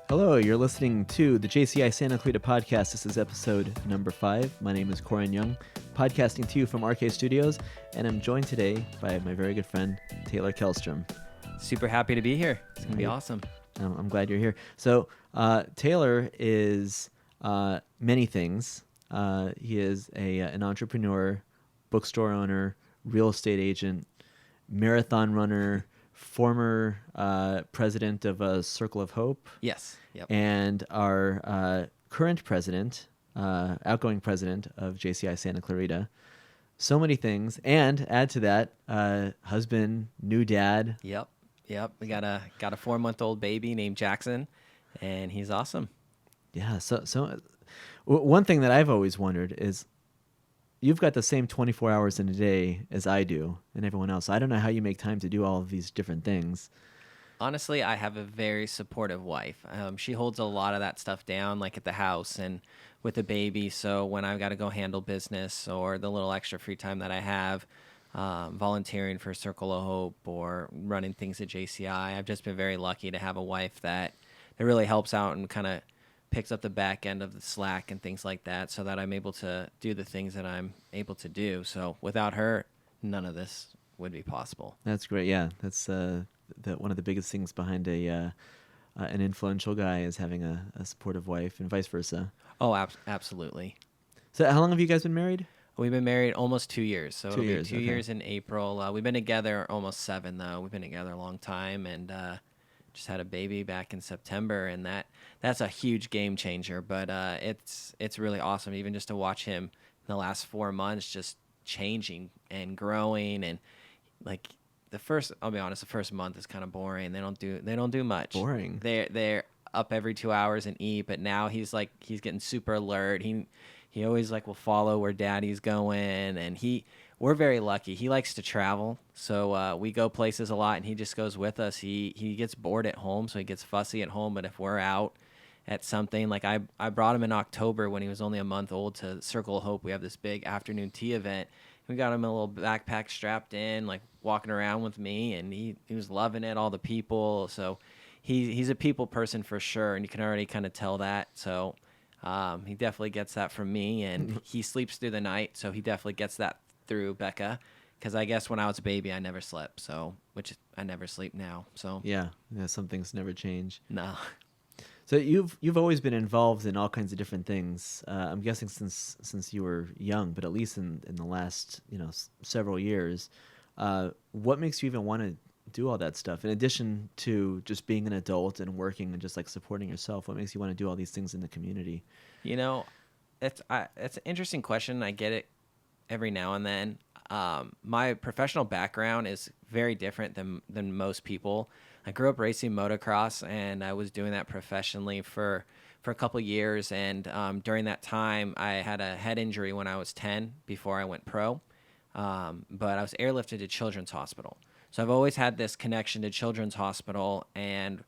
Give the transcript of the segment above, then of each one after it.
Hello, you're listening to the JCI Santa Clarita podcast. This is episode number 5. My name is Koren Young, podcasting to you from RK Studios, and I'm joined today by my very good friend, Taylor Kellstrom. Super happy to be here. It's going to be awesome. I'm glad you're here. So, Taylor is many things. He is an entrepreneur, bookstore owner, real estate agent, marathon runner, former president of Circle of Hope. Yes. Yep. And our current president, outgoing president of JCI Santa Clarita. So many things. And add to that, husband, new dad. Yep. We got a 4-month-old baby named Jackson, and he's awesome. Yeah. So one thing that I've always wondered is, you've got the same 24 hours in a day as I do and everyone else. I don't know how you make time to do all of these different things. Honestly, I have a very supportive wife. She holds a lot of that stuff down, like at the house and with the baby. So when I've got to go handle business or the little extra free time that I have, volunteering for Circle of Hope or running things at JCI, I've just been very lucky to have a wife that really helps out and kind of picks up the back end of the slack and things like that, so that I'm able to do the things that I'm able to do. So without her, none of this would be possible. That's great. Yeah, that's one of the biggest things behind an influential guy is having a supportive wife, and vice versa. Oh, absolutely. So how long have you guys been married? We've been married almost 2 years. So it'll be 2 okay. years in April. We've been together almost 7, though. We've been together a long time, and just had a baby back in September, and that's a huge game changer. But it's really awesome, even just to watch him in the last 4 months just changing and growing. And like I'll be honest, the first month is kind of boring. They don't do much. Boring. They're up every 2 hours and eat, but now he's getting super alert. He always will follow where daddy's going, and we're very lucky. He likes to travel, so we go places a lot, and he just goes with us. He gets bored at home, so he gets fussy at home, but if we're out at something, like I brought him in October when he was only a month old to Circle of Hope. We have this big afternoon tea event. We got him a little backpack strapped in, walking around with me, and he was loving it, all the people. So he's a people person for sure, and you can already kind of tell that. So he definitely gets that from me, and he sleeps through the night, so he definitely gets that through Becca, because I guess when I was a baby I never slept, which I never sleep now. So yeah, some things never change. No. So you've always been involved in all kinds of different things. I'm guessing since you were young, but at least in the last several years. What makes you even want to do all that stuff in addition to just being an adult and working and just supporting yourself? What makes you want to do all these things in the community? It's an interesting question. I get it every now and then. My professional background is very different than most people. I grew up racing motocross, and I was doing that professionally for a couple of years. And during that time, I had a head injury when I was 10 before I went pro. But I was airlifted to Children's Hospital. So I've always had this connection to Children's Hospital. And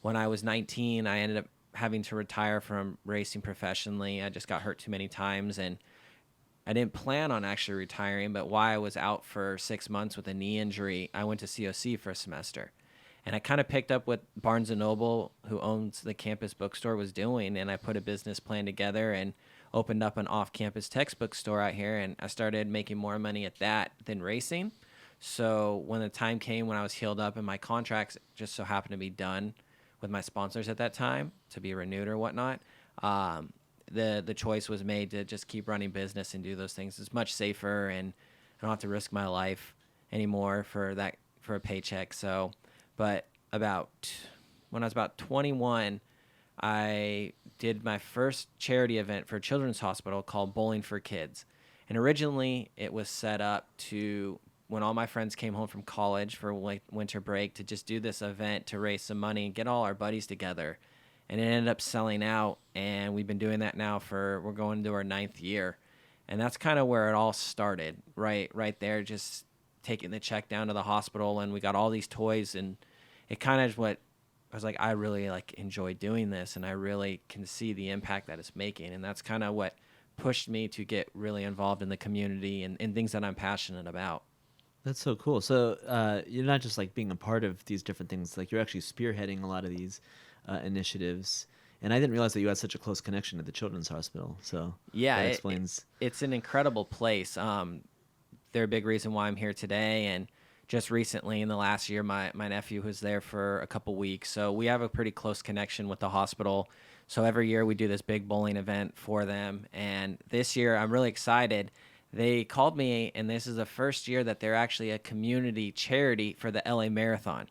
when I was 19, I ended up having to retire from racing professionally. I just got hurt too many times, and I didn't plan on actually retiring, but while I was out for 6 months with a knee injury, I went to COC for a semester. And I kind of picked up what Barnes & Noble, who owns the campus bookstore, was doing, and I put a business plan together and opened up an off-campus textbook store out here, and I started making more money at that than racing. So when the time came when I was healed up and my contracts just so happened to be done with my sponsors at that time to be renewed or whatnot, the choice was made to just keep running business and do those things. It's much safer, and I don't have to risk my life anymore for a paycheck. So, but when I was about 21, I did my first charity event for Children's Hospital called Bowling for Kids. And originally it was set up to, when all my friends came home from college for winter break, to just do this event to raise some money and get all our buddies together. And it ended up selling out, and we've been doing that now we're going into our 9th year. And that's kind of where it all started, right there, just taking the check down to the hospital, and we got all these toys, and it kind of is what I was like, I really enjoy doing this, and I really can see the impact that it's making. And that's kind of what pushed me to get really involved in the community and things that I'm passionate about. That's so cool. So you're not just being a part of these different things, you're actually spearheading a lot of these. initiatives. And I didn't realize that you had such a close connection to the Children's Hospital. So Yeah, that explains. it's an incredible place. They're a big reason why I'm here today. And just recently in the last year, my nephew was there for a couple weeks. So we have a pretty close connection with the hospital. So every year we do this big bowling event for them. And this year I'm really excited. They called me, and this is the first year that they're actually a community charity for the LA Marathon.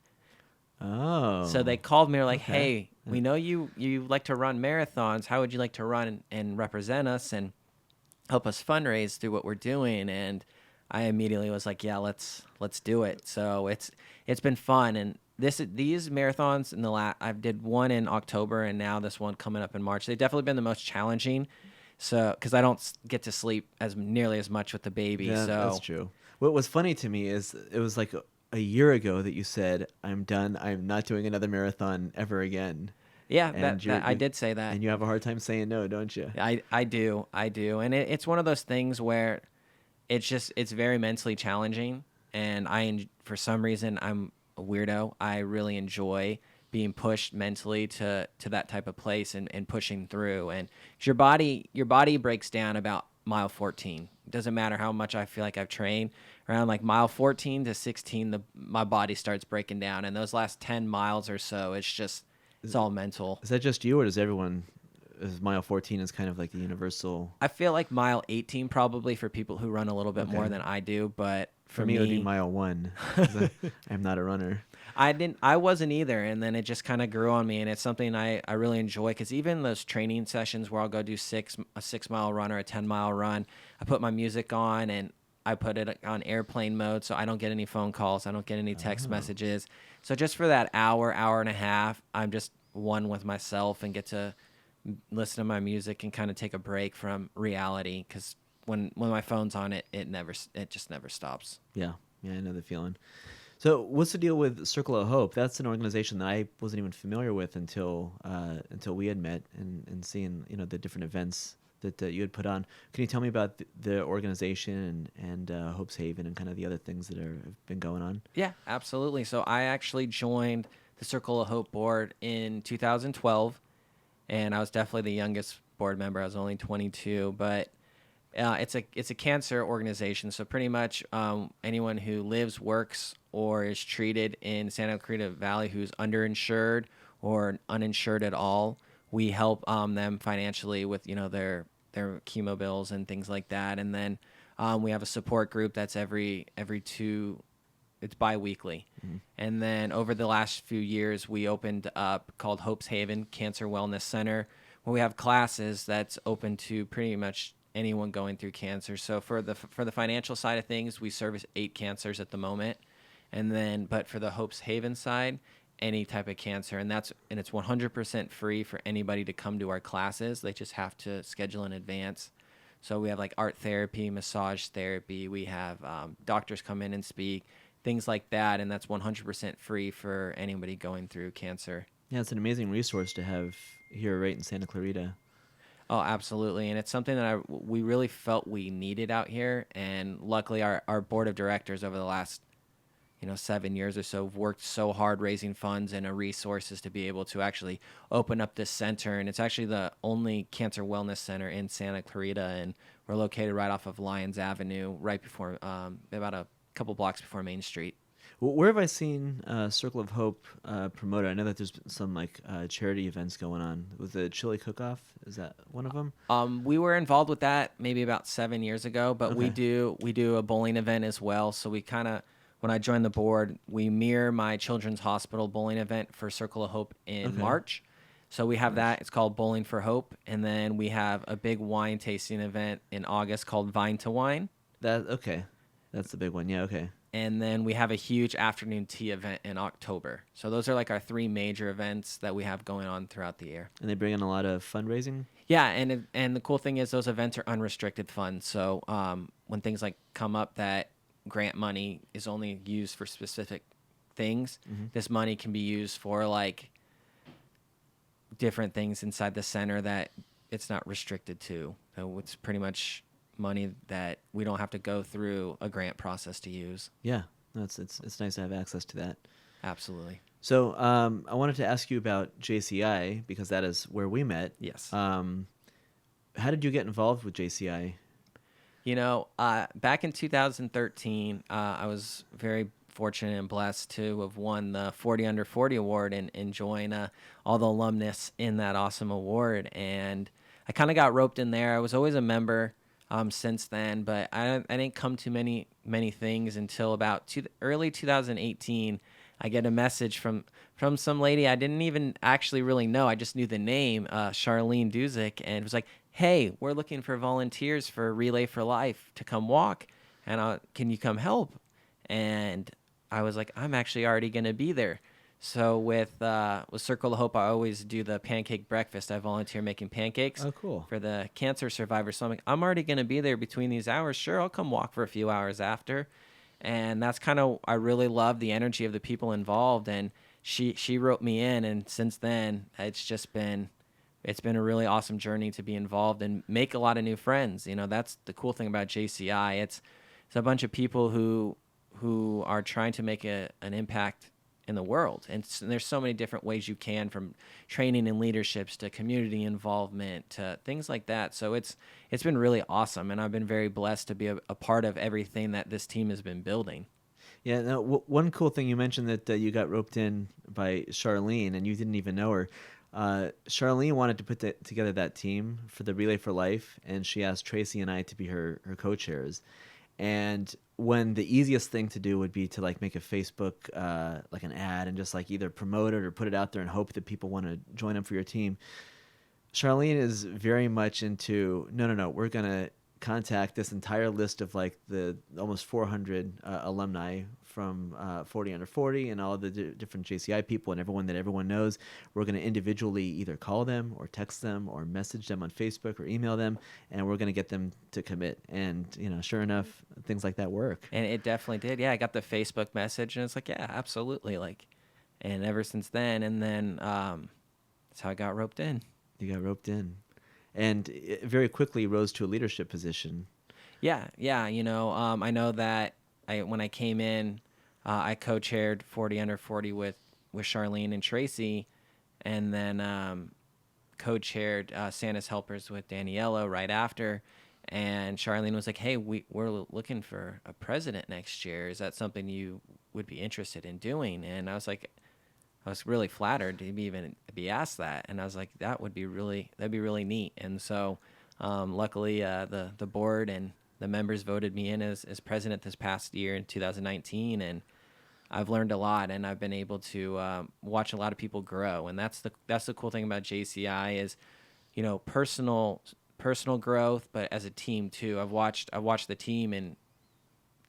Oh. So they called me, they're like, Okay. hey, we know you like to run marathons. How would you like to run and represent us and help us fundraise through what we're doing? And I immediately was like, yeah, let's do it. So it's been fun. And these marathons I did one in October, and now this one coming up in March. They've definitely been the most challenging. So, because I don't get to sleep as nearly as much with the baby. Yeah, so that's true. What was funny to me is it was like a year ago that you said, I'm done. I'm not doing another marathon ever again. Yeah, And I did say that. And you have a hard time saying no, don't you? I do. And it's one of those things where it's very mentally challenging. And for some reason, I'm a weirdo. I really enjoy being pushed mentally to that type of place and pushing through. And 'cause your body breaks down about mile 14. It doesn't matter how much I feel like I've trained. Around like mile 14 to 16, my body starts breaking down. And those last 10 miles or so, it's all mental. Is that just you, or does everyone? Is mile 14 is kind of like the universal? I feel like mile 18 probably for people who run a little bit more than I do, but For me, it would be mile 1. 'Cause I'm not a runner. I wasn't either, and then it just kind of grew on me, and it's something I really enjoy, because even those training sessions where I'll go do a 6-mile run or a 10-mile run, I put my music on and I put it on airplane mode, so I don't get any phone calls, I don't get any text messages. So just for that hour and a half, I'm just one with myself and get to listen to my music and kind of take a break from reality, because when my phone's on, it just never stops. Yeah, I know the feeling. So what's the deal with Circle of Hope? That's an organization that I wasn't even familiar with until we had met and seeing the different events that you had put on. Can you tell me about the organization and Hope's Haven and kind of the other things that have been going on? Yeah, absolutely. So I actually joined the Circle of Hope board in 2012, and I was definitely the youngest board member. I was only 22, but it's a cancer organization. So pretty much anyone who lives, works, or is treated in Santa Clarita Valley who's underinsured or uninsured at all, we help them financially with their chemo bills and things like that. And then we have a support group that's every two. It's bi-weekly. Mm-hmm. And then over the last few years, we opened up called Hope's Haven Cancer Wellness Center, where we have classes that's open to pretty much anyone going through cancer. So for the financial side of things, we service 8 cancers at the moment. But for the Hope's Haven side, any type of cancer, and it's 100% free for anybody to come to our classes. They just have to schedule in advance. So we have like art therapy, massage therapy. We have doctors come in and speak, things like that, and that's 100% free for anybody going through cancer. Yeah, it's an amazing resource to have here right in Santa Clarita. Oh, absolutely, and it's something that we really felt we needed out here, and luckily our board of directors over the last 7 years or so have worked so hard raising funds and resources to be able to actually open up this center. And it's actually the only cancer wellness center in Santa Clarita, and we're located right off of Lyons Avenue, right before about a couple blocks before Main Street. Well, where have I seen Circle of Hope promoted? I know that there's been some charity events going on. Was the chili cook-off? Is that one of them? We were involved with that maybe about 7 years ago, but Okay. we do a bowling event as well. So we kind of, when I joined the board, we mirror my Children's Hospital bowling event for Circle of Hope in March. So we have that. It's called Bowling for Hope. And then we have a big wine tasting event in August called Vine to Wine. That's the big one. Yeah, okay. And then we have a huge afternoon tea event in October. So those are like our 3 major events that we have going on throughout the year. And they bring in a lot of fundraising? Yeah, and the cool thing is those events are unrestricted funds. So when things like come up that grant money is only used for specific things, this money can be used for like different things inside the center that it's not restricted to. So it's pretty much money that we don't have to go through a grant process to use. Yeah, it's nice to have access to that. Absolutely. So I wanted to ask you about JCI because that is where we met. Yes. How did you get involved with JCI? Back in 2013, I was very fortunate and blessed to have won the 40 Under 40 award and join all the alumnus in that awesome award. And I kind of got roped in there. I was always a member since then, but I didn't come to many things until about early 2018. I get a message from some lady I didn't even actually really know. I just knew the name, Charlene Duzick, and it was like, "Hey, we're looking for volunteers for Relay for Life to come walk, and can you come help?" And I was like, "I'm actually already going to be there." So with Circle of Hope, I always do the pancake breakfast. I volunteer making pancakes Oh, cool. for the cancer survivors. So I'm like, I'm already going to be there between these hours. Sure, I'll come walk for a few hours after. And that's kind of, I really love the energy of the people involved. And she wrote me in, and since then it's been a really awesome journey to be involved and make a lot of new friends. That's the cool thing about JCI. It's a bunch of people who are trying to make an impact in the world. And there's so many different ways you can, from training and leaderships to community involvement to things like that. So it's been really awesome. And I've been very blessed to be a part of everything that this team has been building. Yeah, no, one cool thing you mentioned that you got roped in by Charlene and you didn't even know her. Charlene wanted to put together that team for the Relay for Life, and she asked Tracy and I to be her co-chairs. And when the easiest thing to do would be to make a Facebook like an ad and just either promote it or put it out there and hope that people want to join up for your team, Charlene is very much into no, we're gonna contact this entire list of the almost 400 alumni from 40 Under 40 and all the different JCI people and everyone that everyone knows. We're going to individually either call them or text them or message them on Facebook or email them, and we're going to get them to commit. And sure enough, things like that work. And it definitely did. Yeah, I got the Facebook message, and it's like, yeah, absolutely. And ever since then, and then that's how I got roped in. You got roped in. And it very quickly rose to a leadership position. Yeah. I know that when I came in, I co-chaired 40 Under 40 with Charlene and Tracy, and then co-chaired Santa's Helpers with Daniela right after. And Charlene was like, "Hey, we're looking for a president next year. Is that something you would be interested in doing?" And I was really flattered to even be asked that, and I was like, that'd be really neat. And so, luckily, the board and the members voted me in as president this past year in 2019, and I've learned a lot, and I've been able to watch a lot of people grow, and that's the cool thing about JCI is, personal growth, but as a team too. I've watched the team and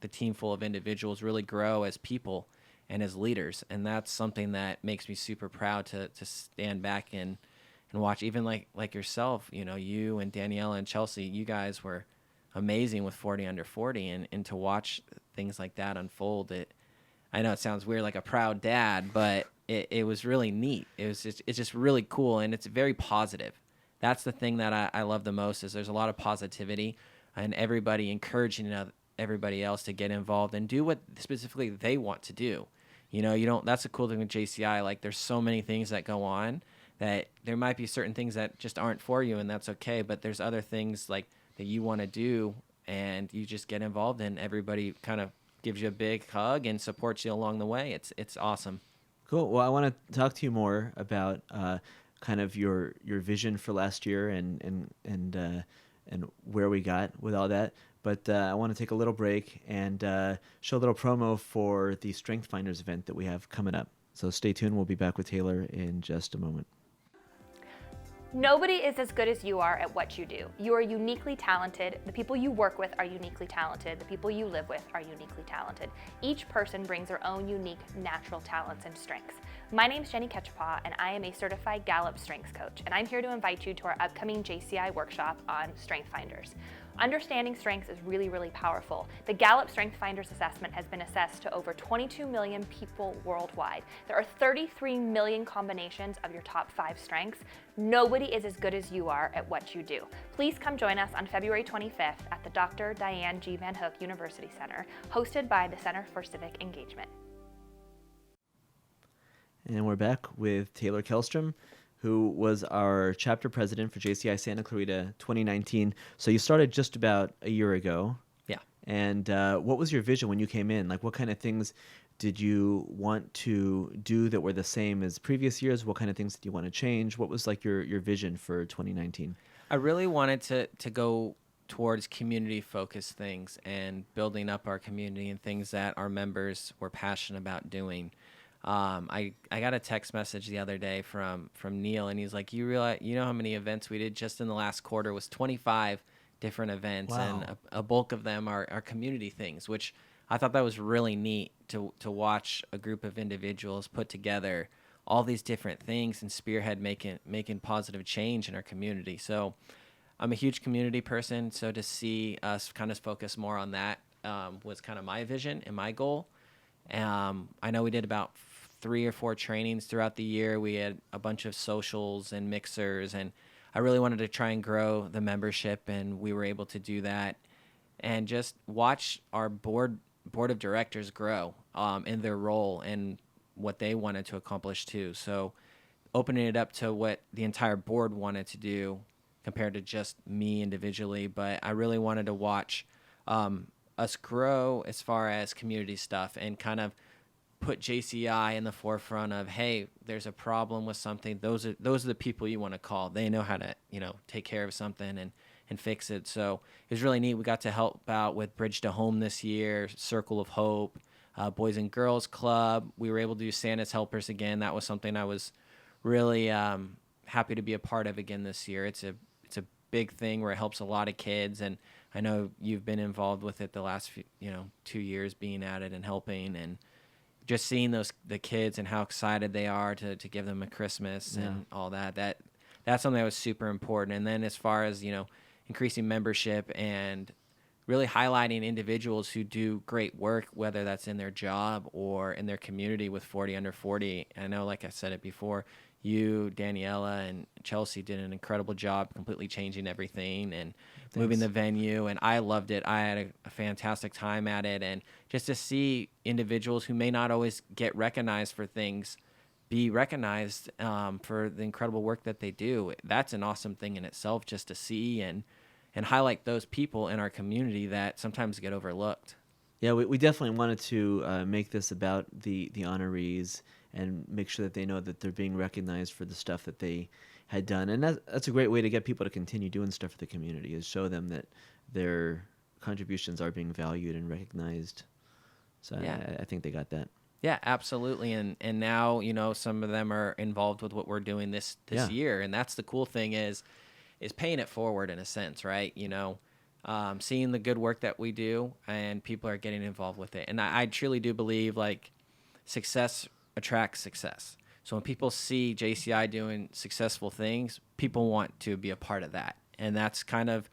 the team full of individuals really grow as people and as leaders, and that's something that makes me super proud to stand back and watch. Even like yourself, you and Daniela and Chelsea, you guys were amazing with 40 Under 40, and to watch things like that unfold. I know it sounds weird, like a proud dad, but it was really neat. It's just really cool, and it's very positive. That's the thing that I love the most, is there's a lot of positivity and everybody encouraging everybody else to get involved and do what specifically they want to do. That's the cool thing with JCI. There's so many things that go on that there might be certain things that just aren't for you, and that's okay. But there's other things that you want to do, and you just get involved, and everybody kind of gives you a big hug and supports you along the way. It's awesome. Cool. Well, I want to talk to you more about kind of your vision for last year and where we got with all that. But I want to take a little break and show a little promo for the Strength Finders event that we have coming up. So stay tuned. We'll be back with Taylor in just a moment. Nobody is as good as you are at what you do. You are uniquely talented. The people you work with are uniquely talented. The people you live with are uniquely talented. Each person brings their own unique natural talents and strengths. My name is Jenny Ketchapaw, and I am a certified Gallup Strengths Coach, and I'm here to invite you to our upcoming JCI workshop on Strength Finders. Understanding strengths is really, really powerful. The Gallup Strength Finders assessment has been assessed to over 22 million people worldwide. There are 33 million combinations of your top 5 strengths. Nobody is as good as you are at what you do. Please come join us on February 25th at the Dr. Diane G. Van Hook University Center, hosted by the Center for Civic Engagement. And we're back with Taylor Kellstrom, who was our chapter president for JCI Santa Clarita 2019. So you started just about a year ago. Yeah. And what was your vision when you came in? Like, what kind of things did you want to do that were the same as previous years? What kind of things did you want to change? What was like your vision for 2019? I really wanted to go towards community-focused things and building up our community and things that our members were passionate about doing. I got a text message the other day from Neil, and he's like, you know how many events we did just in the last quarter was 25 different events, Wow. and a bulk of them are community things, which I thought that was really neat to watch a group of individuals put together all these different things and spearhead making positive change in our community. So I'm a huge community person, so to see us kind of focus more on that was kind of my vision and my goal. I know we did about 3 or 4 trainings throughout the year. We had a bunch of socials and mixers, and I really wanted to try and grow the membership, and we were able to do that. And just watch our board of directors grow in their role and what they wanted to accomplish too. So opening it up to what the entire board wanted to do compared to just me individually. But I really wanted to watch us grow as far as community stuff and kind of put JCI in the forefront of, hey, there's a problem with something. Those are the people you want to call. They know how to, take care of something and fix it. So it was really neat. We got to help out with Bridge to Home this year, Circle of Hope, Boys and Girls Club. We were able to do Santa's Helpers again. That was something I was really happy to be a part of again this year. It's a big thing where it helps a lot of kids, and I know you've been involved with it the last 2 years being at it and helping, and just seeing the kids and how excited they are to give them a Christmas and all that's something that was super important. And then as far as increasing membership and really highlighting individuals who do great work, whether that's in their job or in their community with 40 Under 40. I know, like I said it before, you, Daniela, and Chelsea did an incredible job completely changing everything and moving the venue, and I loved it. I had a fantastic time at it, and just to see individuals who may not always get recognized for things be recognized for the incredible work that they do, that's an awesome thing in itself, just to see and highlight those people in our community that sometimes get overlooked. Yeah, we definitely wanted to make this about the honorees and make sure that they know that they're being recognized for the stuff that they had done. And that's a great way to get people to continue doing stuff for the community, is show them that their contributions are being valued and recognized. So yeah. I think they got that. Yeah, absolutely. And now, some of them are involved with what we're doing this year. And that's the cool thing is paying it forward in a sense, right? Seeing the good work that we do and people are getting involved with it. And I truly do believe success attracts success. So when people see JCI doing successful things, people want to be a part of that. And that's kind of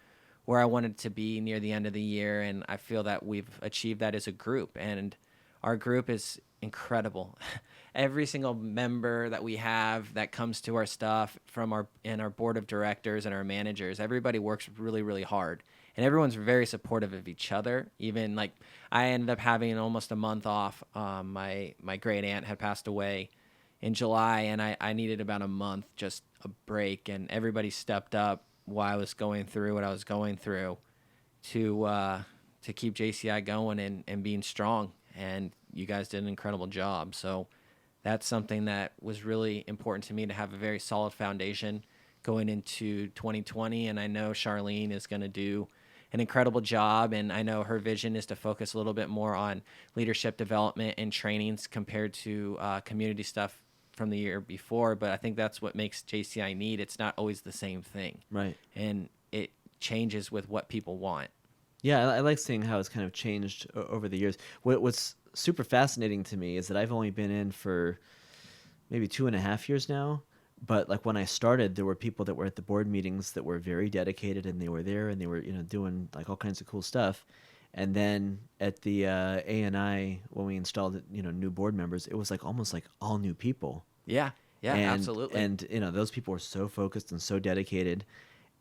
where I wanted to be near the end of the year. And I feel that we've achieved that as a group. And our group is incredible. Every single member that we have that comes to our stuff from our board of directors and our managers, everybody works really, really hard. And everyone's very supportive of each other. Even I ended up having almost a month off. My great aunt had passed away in July, and I needed about a month, just a break. And everybody stepped up while I was going through what I was going through to keep JCI going and being strong. And you guys did an incredible job. So that's something that was really important to me, to have a very solid foundation going into 2020. And I know Charlene is going to do an incredible job, and I know her vision is to focus a little bit more on leadership development and trainings compared to community stuff from the year before. But I think that's what makes JCI neat. It's not always the same thing, right? And it changes with what people want. Yeah, I like seeing how it's kind of changed over the years. What's super fascinating to me is that I've only been in for maybe 2.5 years now. But when I started, there were people that were at the board meetings that were very dedicated, and they were there, and they were doing all kinds of cool stuff. And then at the ANI, when we installed new board members, it was almost all new people. Yeah, absolutely. And those people were so focused and so dedicated.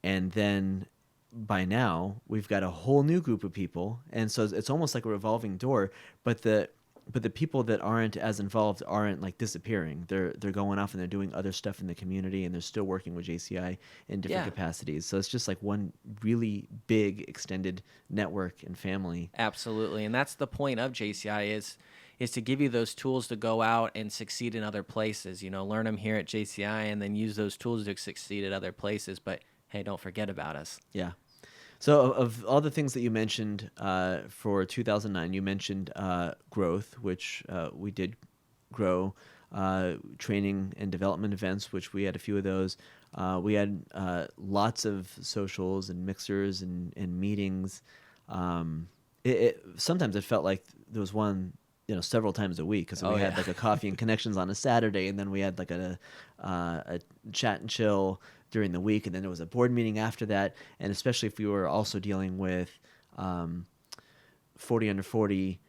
And then by now we've got a whole new group of people, and so it's almost like a revolving door. But the but the people that aren't as involved aren't like disappearing. They're going off and they're doing other stuff in the community, and they're still working with JCI in different Yeah. capacities. So it's just like one really big extended network and family. Absolutely. And that's the point of JCI is to give you those tools to go out and succeed in other places. You know, learn them here at JCI and then use those tools to succeed at other places. But hey, don't forget about us. Yeah. So of all the things that you mentioned for 2009, you mentioned growth, which we did grow, training and development events, which we had a few of those. We had lots of socials and mixers and meetings. Sometimes it felt like there was one, several times a week, because we had like a coffee and connections on a Saturday, and then we had like a chat and chill during the week, and then there was a board meeting after that. And especially if we were also dealing with 40 under 40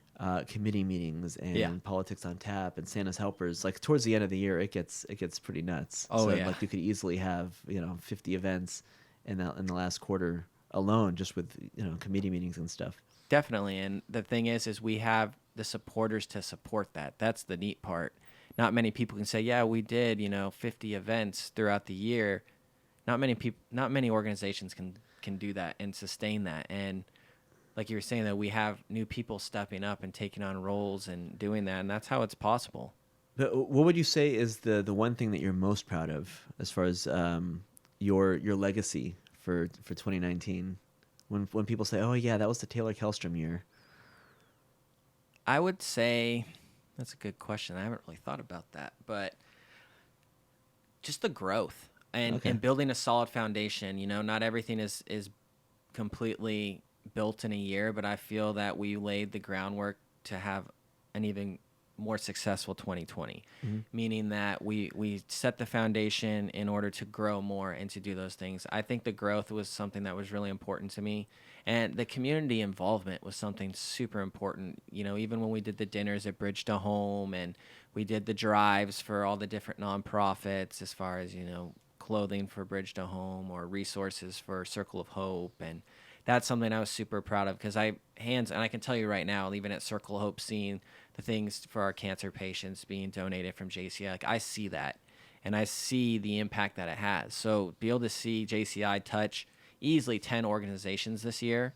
committee meetings and politics on tap and Santa's helpers, like towards the end of the year, it gets pretty nuts. Like you could easily have 50 events in the last quarter alone, just with committee meetings and stuff. Definitely. And the thing is we have the supporters to support that. That's the neat part. Not many people can say, yeah, we did 50 events throughout the year. Not many organizations can do that and sustain that. And like you were saying, that we have new people stepping up and taking on roles and doing that, and that's how it's possible. But what would you say is the one thing that you're most proud of as far as your legacy for 2019? When people say, "Oh yeah, that was the Taylor Kellstrom year," I would say that's a good question. I haven't really thought about that, but just the growth and building a solid foundation. Not everything is completely built in a year, but I feel that we laid the groundwork to have an even more successful 2020, meaning that we set the foundation in order to grow more and to do those things. I think the growth was something that was really important to me, and the community involvement was something super important. Even when we did the dinners at Bridge to Home, and we did the drives for all the different nonprofits, as far as clothing for Bridge to Home or resources for Circle of Hope, and that's something I was super proud of, because and I can tell you right now, even at Circle of Hope, seeing the things for our cancer patients being donated from JCI, like I see that, and I see the impact that it has. So be able to see JCI touch easily 10 organizations this year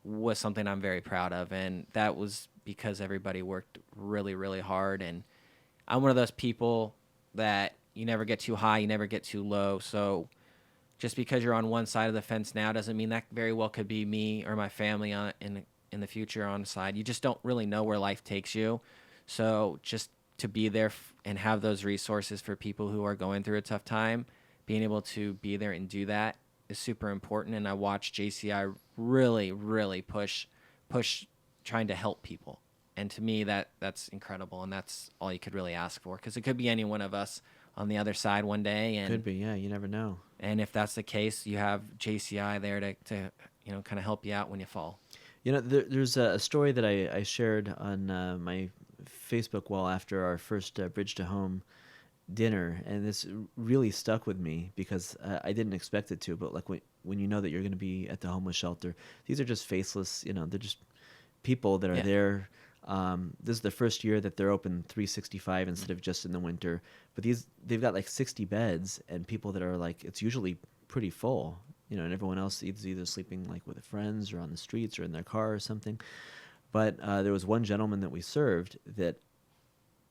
was something I'm very proud of, and that was because everybody worked really, really hard. And I'm one of those people that you never get too high, you never get too low. So just because you're on one side of the fence now doesn't mean that very well could be me or my family in the future on the side. You just don't really know where life takes you. So just to be there and have those resources for people who are going through a tough time, being able to be there and do that is super important. And I watch JCI really, really push trying to help people. And to me, that's incredible, and that's all you could really ask for, because it could be any one of us on the other side one day. And could be, yeah, you never know. And if that's the case, you have JCI there to kind of help you out when you fall. There's a story that I shared on my Facebook wall after our first Bridge to Home dinner, and this really stuck with me because I didn't expect it to. But like when you know that you're going to be at the homeless shelter, these are just faceless, they're just people that are there. This is the first year that they're open 365 instead of just in the winter. But they've got like 60 beds, and people that are like, it's usually pretty full, and everyone else is either sleeping like with friends or on the streets or in their car or something. But there was one gentleman that we served that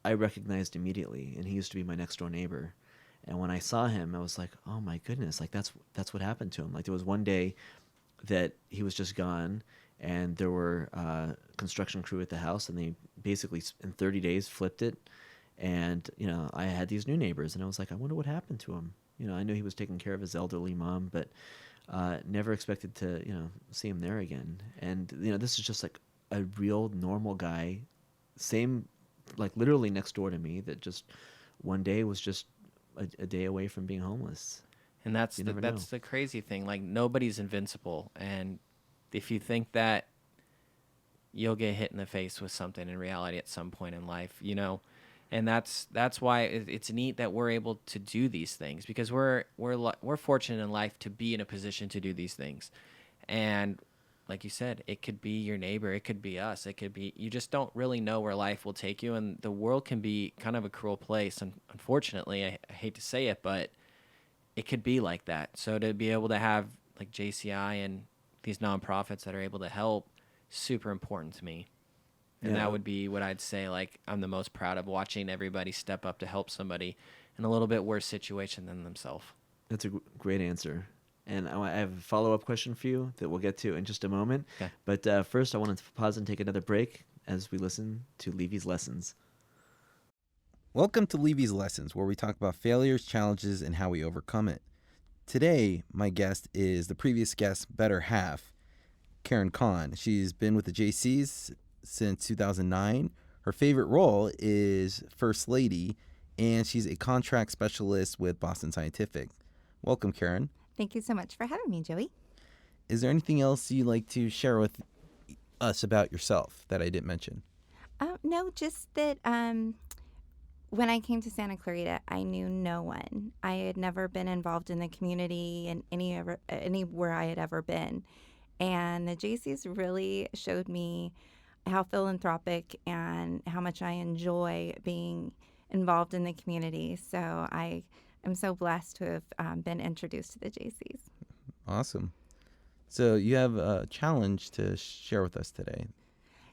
I recognized immediately, and he used to be my next door neighbor. And when I saw him, I was like, oh my goodness, like that's what happened to him. Like there was one day that he was just gone, and there were construction crew at the house, and they basically in 30 days flipped it. And I had these new neighbors, and I was like, I wonder what happened to him. I knew he was taking care of his elderly mom, but never expected to see him there again. And this is just like a real normal guy, same, like literally next door to me, that just one day was just a day away from being homeless. And that's the crazy thing. Like, nobody's invincible, and if you think that you'll get hit in the face with something in reality at some point in life, and that's why it's neat that we're able to do these things, because we're fortunate in life to be in a position to do these things. And like you said, it could be your neighbor, it could be us, it could be, you just don't really know where life will take you. And the world can be kind of a cruel place. And unfortunately, I hate to say it, but it could be like that. So to be able to have like JCI and these nonprofits that are able to help, super important to me. And that would be what I'd say, like, I'm the most proud of, watching everybody step up to help somebody in a little bit worse situation than themselves. That's a great answer. And I have a follow-up question for you that we'll get to in just a moment. Okay. But first, I want to pause and take another break as we listen to Levys Lessons. Welcome to Levys Lessons, where we talk about failures, challenges, and how we overcome it. Today, my guest is the previous guest's better half, Caren Kahan. She's been with the JCs since 2009. Her favorite role is First Lady, and she's a contract specialist with Boston Scientific. Welcome, Caren. Thank you so much for having me, Joey. Is there anything else you'd like to share with us about yourself that I didn't mention? No, just that when I came to Santa Clarita, I knew no one. I had never been involved in the community in anywhere I had ever been. And the JCs really showed me how philanthropic and how much I enjoy being involved in the community. So I am so blessed to have been introduced to the JCs. Awesome. So you have a challenge to share with us today.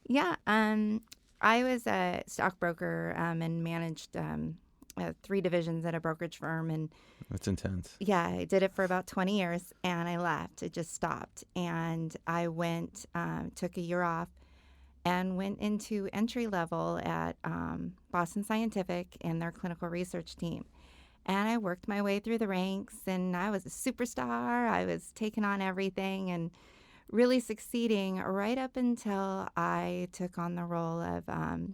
Yeah, I was a stockbroker and managed 3 divisions at a brokerage firm. And That's intense. yeah, I did it for about 20 years and I left. It just stopped. And I went, took a year off and went into entry level at Boston Scientific and their clinical research team. And I worked my way through the ranks and I was a superstar. I was taking on everything and really succeeding right up until I took on the role of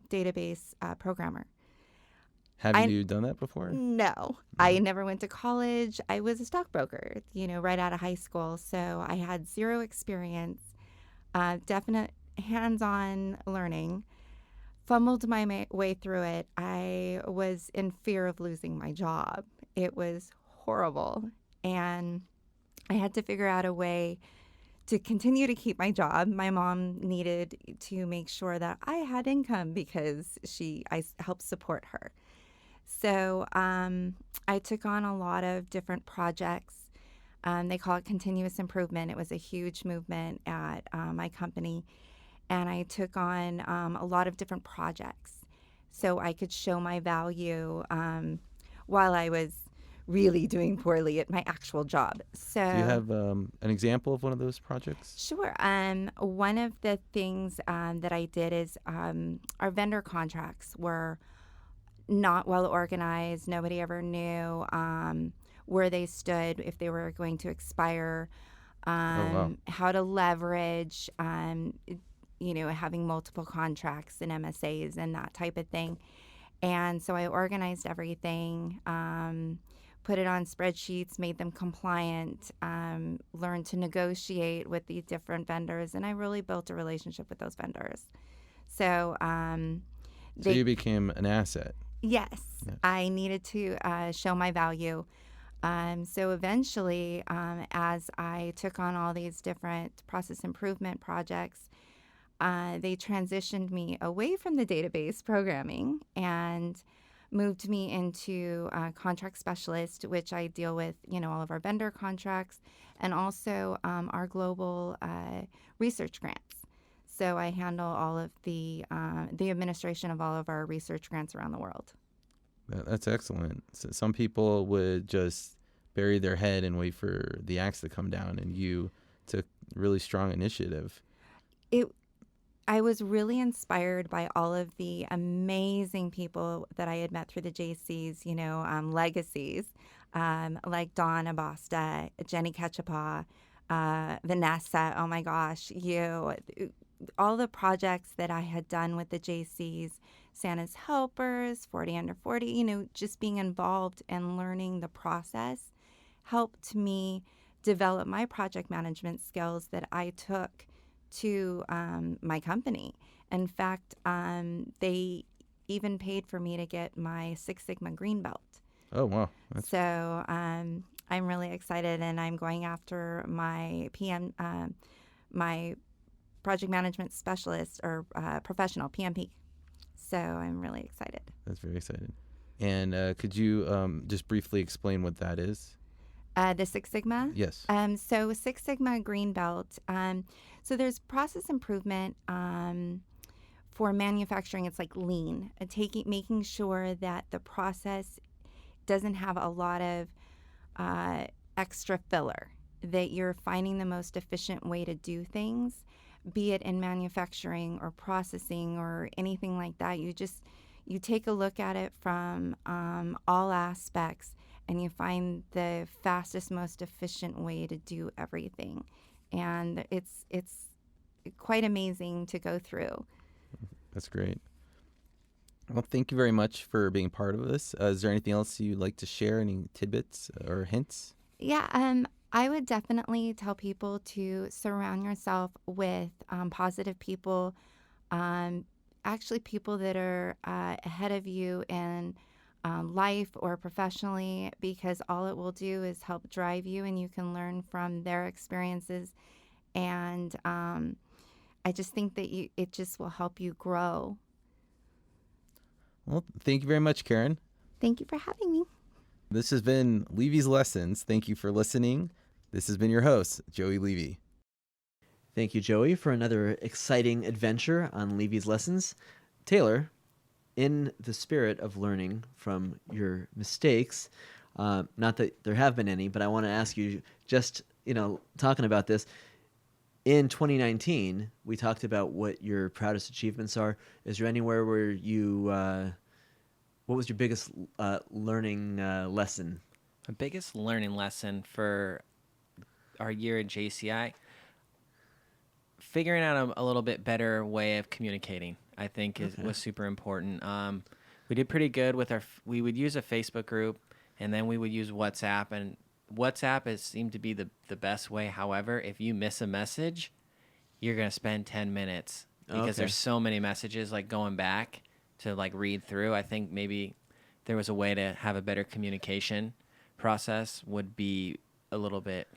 database programmer. Have you done that before? No, I never went to college. I was a stockbroker, right out of high school. So I had 0 experience, definite hands-on learning, fumbled my way through it. I was in fear of losing my job. It was horrible. And I had to figure out a way to continue to keep my job. My mom needed to make sure that I had income because I helped support her. So I took on a lot of different projects. They call it continuous improvement. It was a huge movement at my company. And I took on a lot of different projects so I could show my value while I was really doing poorly at my actual job. So Do you have an example of one of those projects? Sure. One of the things that I did is our vendor contracts were not well organized. Nobody ever knew where they stood, if they were going to expire, how to leverage, having multiple contracts and MSAs and that type of thing. And so I organized everything, put it on spreadsheets, made them compliant, learned to negotiate with these different vendors, and I really built a relationship with those vendors. So So you became an asset. Yes, Yeah. I needed to show my value. So eventually, as I took on all these different process improvement projects, they transitioned me away from the database programming and moved me into contract specialist, which I deal with, all of our vendor contracts and also our global research grants. So I handle all of the administration of all of our research grants around the world. That's excellent. So some people would just bury their head and wait for the axe to come down, and you took really strong initiative. I was really inspired by all of the amazing people that I had met through the JCs, legacies, like Dawn Abasta, Jenny Ketchapaw, Vanessa, oh my gosh, all the projects that I had done with the JCs, Santa's Helpers, 40 Under 40, just being involved and learning the process helped me develop my project management skills that I took to my company. In fact, they even paid for me to get my Six Sigma Green Belt. Oh, wow. So I'm really excited, and I'm going after my project management specialist or professional, PMP. So I'm really excited. That's very exciting. And could you just briefly explain what that is? The Six Sigma? Yes. So Six Sigma Green Belt. So there's process improvement for manufacturing. It's like lean, making sure that the process doesn't have a lot of extra filler, that you're finding the most efficient way to do things, be it in manufacturing or processing or anything like that. You take a look at it from all aspects, and you find the fastest, most efficient way to do everything. And it's quite amazing to go through. That's great. Well, thank you very much for being part of this. Is there anything else you'd like to share? Any tidbits or hints? Yeah, I would definitely tell people to surround yourself with positive people, actually people that are ahead of you in life or professionally, because all it will do is help drive you, and you can learn from their experiences. And I just think that it just will help you grow. Well, thank you very much, Caren. Thank you for having me. This has been Levys Lessons. Thank you for listening. This has been your host, Joey Levy. Thank you, Joey, for another exciting adventure on Levys Lessons. Taylor, in the spirit of learning from your mistakes, not that there have been any, but I want to ask you, just, talking about this, in 2019, we talked about what your proudest achievements are. Is there anywhere where you, what was your biggest learning lesson? My biggest learning lesson for our year at JCI, figuring out a little bit better way of communicating, I think was super important. We did pretty good with we would use a Facebook group, and then we would use WhatsApp, and WhatsApp has seemed to be the best way. However, if you miss a message, you're going to spend 10 minutes because there's so many messages like going back to like read through. I think maybe there was a way to have a better communication process would be a little bit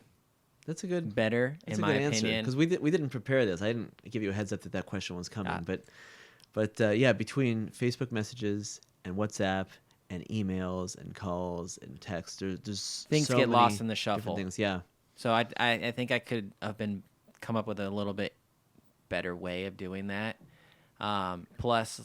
better in my opinion. Because we didn't prepare this. I didn't give you a heads up that question was coming. But yeah, between Facebook messages and WhatsApp and emails and calls and text, there's things so get many lost in the shuffle. Things, yeah. So I think I could have come up with a little bit better way of doing that. Plus,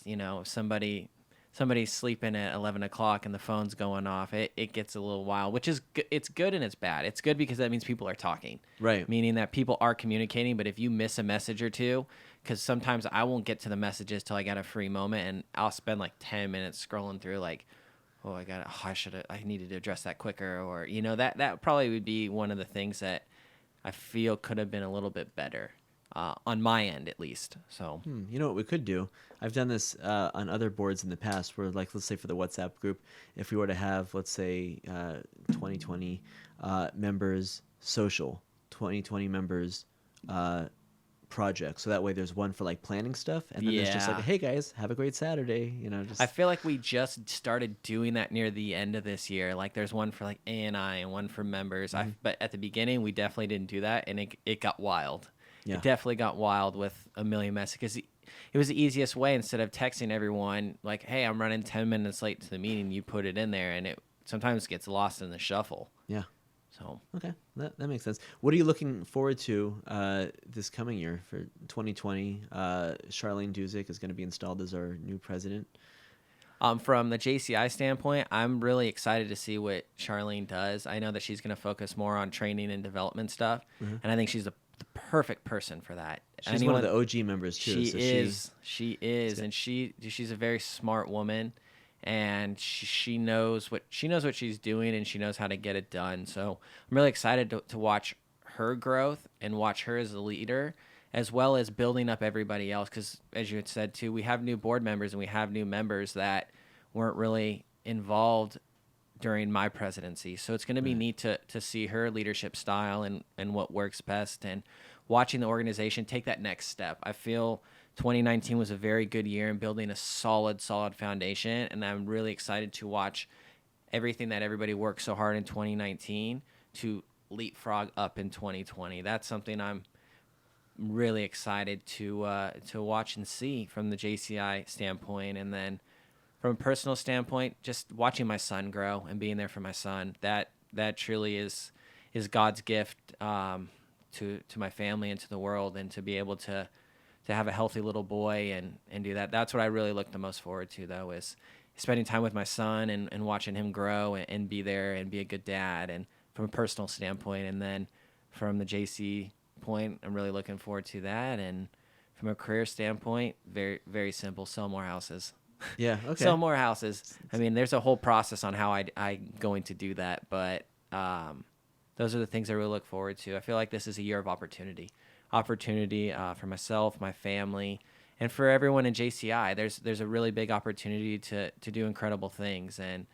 somebody's sleeping at 11 o'clock and the phone's going off, it gets a little wild, which is it's good and it's bad. It's good because that means people are talking. Right. Meaning that people are communicating, but if you miss a message or two, because sometimes I won't get to the messages till I got a free moment, and I'll spend like 10 minutes scrolling through like, I needed to address that quicker, or, that probably would be one of the things that I feel could have been a little bit better. On my end, at least. So, you know what we could do? I've done this on other boards in the past where, like, let's say for the WhatsApp group, if we were to have, let's say, 2020 members social, 2020 members project. So that way there's one for, like, planning stuff. And then there's just like, hey, guys, have a great Saturday. I feel like we just started doing that near the end of this year. Like, there's one for, like, A&I and one for members. Mm-hmm. But at the beginning, we definitely didn't do that, and it got wild. Yeah. It definitely got wild with a million messages. It was the easiest way. Instead of texting everyone like, hey, I'm running 10 minutes late to the meeting, you put it in there, and it sometimes gets lost in the shuffle. Yeah. So okay, that makes sense. What are you looking forward to this coming year for 2020? Charlene Duzick is going to be installed as our new president. From the JCI standpoint, I'm really excited to see what Charlene does. I know that she's going to focus more on training and development stuff, and I think she's the perfect person for that. She's one of the OG members too. She is, and she's a very smart woman, and she knows what she's doing, and she knows how to get it done. So I'm really excited to watch her growth and watch her as a leader, as well as building up everybody else. Because as you had said too, we have new board members and we have new members that weren't really involved during my presidency. So it's going to be neat to see her leadership style and what works best, and watching the organization take that next step. I feel 2019 was a very good year in building a solid foundation, and I'm really excited to watch everything that everybody worked so hard in 2019 to leapfrog up in 2020. That's something I'm really excited to watch and see from the JCI standpoint. And then from a personal standpoint, just watching my son grow and being there for my son, that truly is God's gift to my family and to the world, and to be able to have a healthy little boy and do that. That's what I really look the most forward to, though, is spending time with my son and watching him grow and be there and be a good dad, and from a personal standpoint. And then from the JC point, I'm really looking forward to that. And from a career standpoint, very, very simple: sell more houses. Yeah, okay. Sell more houses. I mean, there's a whole process on how I'm going to do that, but those are the things I really look forward to. I feel like this is a year of opportunity for myself, my family, and for everyone in JCI. There's a really big opportunity to do incredible things, and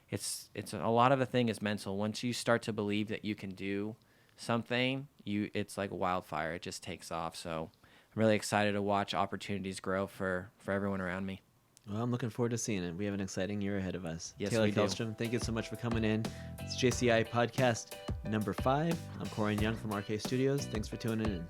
it's a lot of the thing is mental. Once you start to believe that you can do something, it's like a wildfire. It just takes off. So I'm really excited to watch opportunities grow for everyone around me. Well, I'm looking forward to seeing it. We have an exciting year ahead of us. Yes, Taylor we do. Kellstrom, thank you so much for coming in. It's JCI Podcast number 5. I'm Koren Young from RK Studios. Thanks for tuning in.